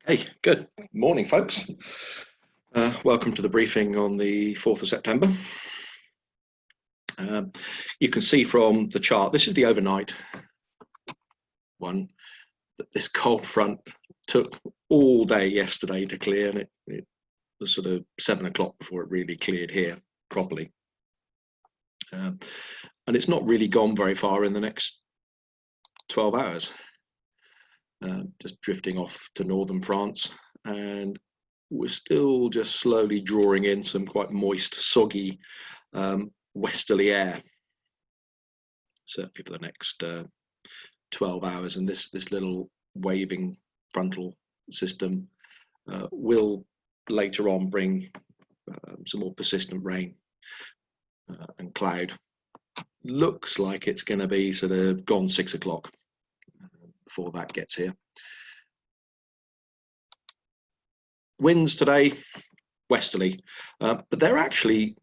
Hey, good morning, folks. Welcome to the briefing on the 4th of September. You can see from the chart, this is the overnight one, that this cold front took all day yesterday to clear, and it was sort of 7 o'clock before it really cleared here properly. And it's not really gone very far in the next 12 hours. Just drifting off to northern France, and we're still just slowly drawing in some quite moist, soggy westerly air, certainly for the next 12 hours. And this little waving frontal system will later on bring some more persistent rain and cloud. Looks like it's going to be sort of gone 6 o'clock before that gets here. Winds today, westerly, but they're actually,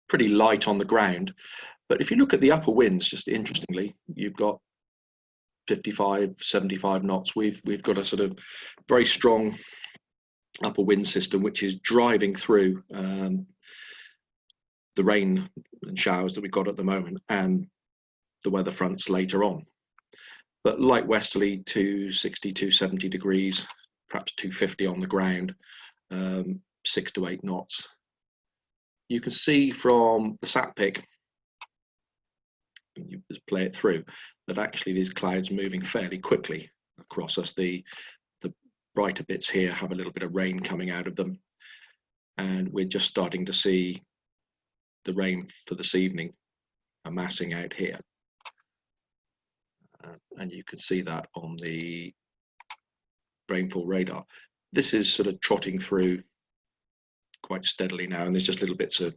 pretty light on the ground. But if you look at the upper winds, just interestingly, you've got 55, 75 knots. We've got a sort of very strong upper wind system which is driving through the rain and showers that we've got at the moment and the weather fronts later on. But light westerly, 260, 270 degrees, perhaps 250 on the ground, 6 to 8 knots. You can see from the sat pic, and you just play it through, that actually these clouds moving fairly quickly across us. The brighter bits here have a little bit of rain coming out of them, and we're just starting to see the rain for this evening amassing out here. And you can see that on the rainfall radar. This is sort of trotting through quite steadily now, and there's just little bits of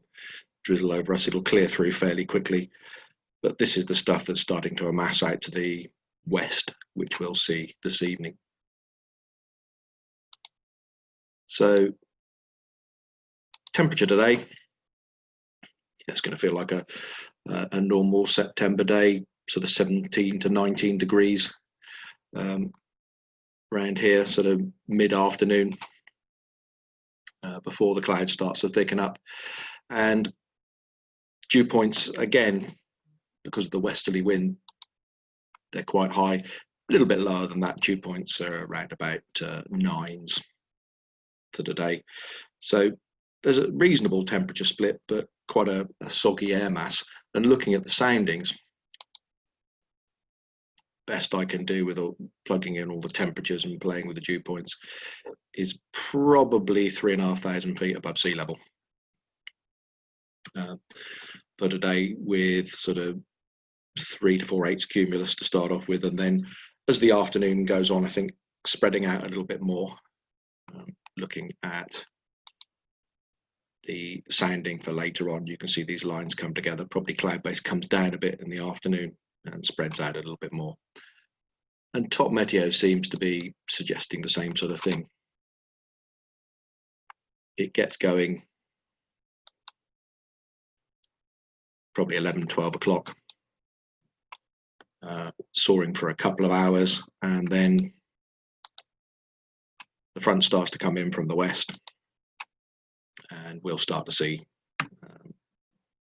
drizzle over us. It'll clear through fairly quickly, but this is the stuff that's starting to amass out to the west, which we'll see this evening. So temperature today, it's going to feel like a normal September day, sort of 17 to 19 degrees around here, sort of mid-afternoon, before the clouds start to thicken up. And dew points, again, because of the westerly wind, they're quite high. A little bit lower than that. Dew points are around about 9s for today. So there's a reasonable temperature split, but quite a soggy air mass. And looking at the soundings, best I can do with plugging in all the temperatures and playing with the dew points, is probably 3,500 feet above sea level for today, with sort of 3 to 4/8 cumulus to start off with, and then as the afternoon goes on, I think spreading out a little bit more. Looking at the sounding for later on, you can see these lines come together. Probably cloud base comes down a bit in the afternoon and spreads out a little bit more. And top meteo seems to be suggesting the same sort of thing. It gets going probably 11, 12 o'clock, soaring for a couple of hours, and then the front starts to come in from the west, and we'll start to see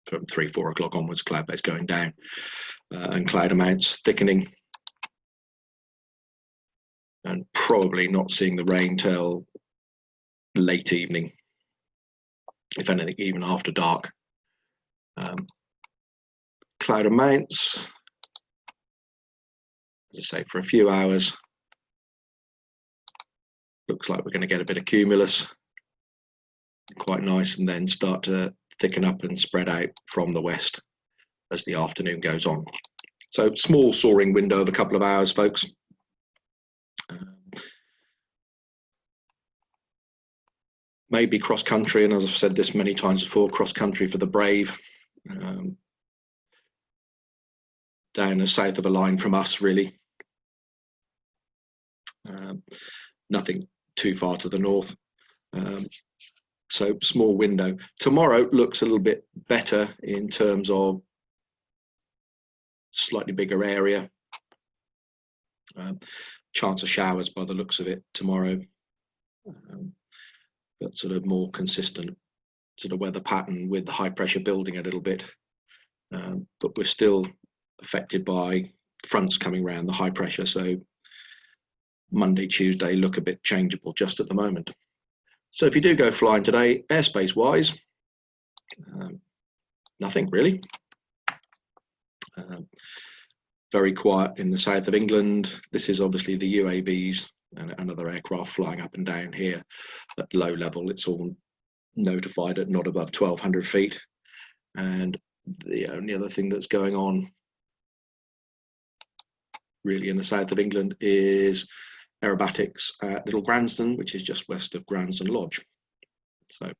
from 3, 4 o'clock onwards cloud base going down, and cloud amounts thickening, and probably not seeing the rain till late evening, if anything even after dark. Cloud amounts, as I say, for a few hours, looks like we're going to get a bit of cumulus, quite nice, and then start to thicken up and spread out from the west as the afternoon goes on. So small soaring window of a couple of hours, folks. Maybe cross country, and as I've said this many times before, cross country for the brave, down the south of a line from us, really. Nothing too far to the north. So small window. Tomorrow looks a little bit better in terms of slightly bigger area, Chance of showers by the looks of it tomorrow, but sort of more consistent sort of weather pattern with the high pressure building a little bit. But we're still affected by fronts coming around the high pressure, so Monday, Tuesday look a bit changeable just at the moment. So if you do go flying today, airspace wise, nothing really. Very quiet in the south of England. This is obviously the UAVs and other aircraft flying up and down here at low level. It's all notified at not above 1,200 feet. And the only other thing that's going on really in the south of England is aerobatics at Little Gransden, which is just west of Gransden Lodge. So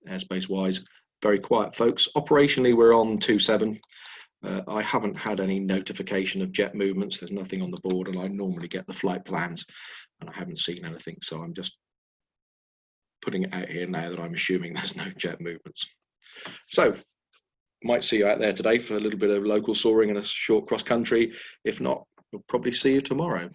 airspace wise, very quiet, folks. Operationally, we're on 27. I haven't had any notification of jet movements. There's nothing on the board, and I normally get the flight plans, and I haven't seen anything. So I'm just putting it out here now that I'm assuming there's no jet movements. So might see you out there today for a little bit of local soaring and a short cross country. If not, we'll probably see you tomorrow.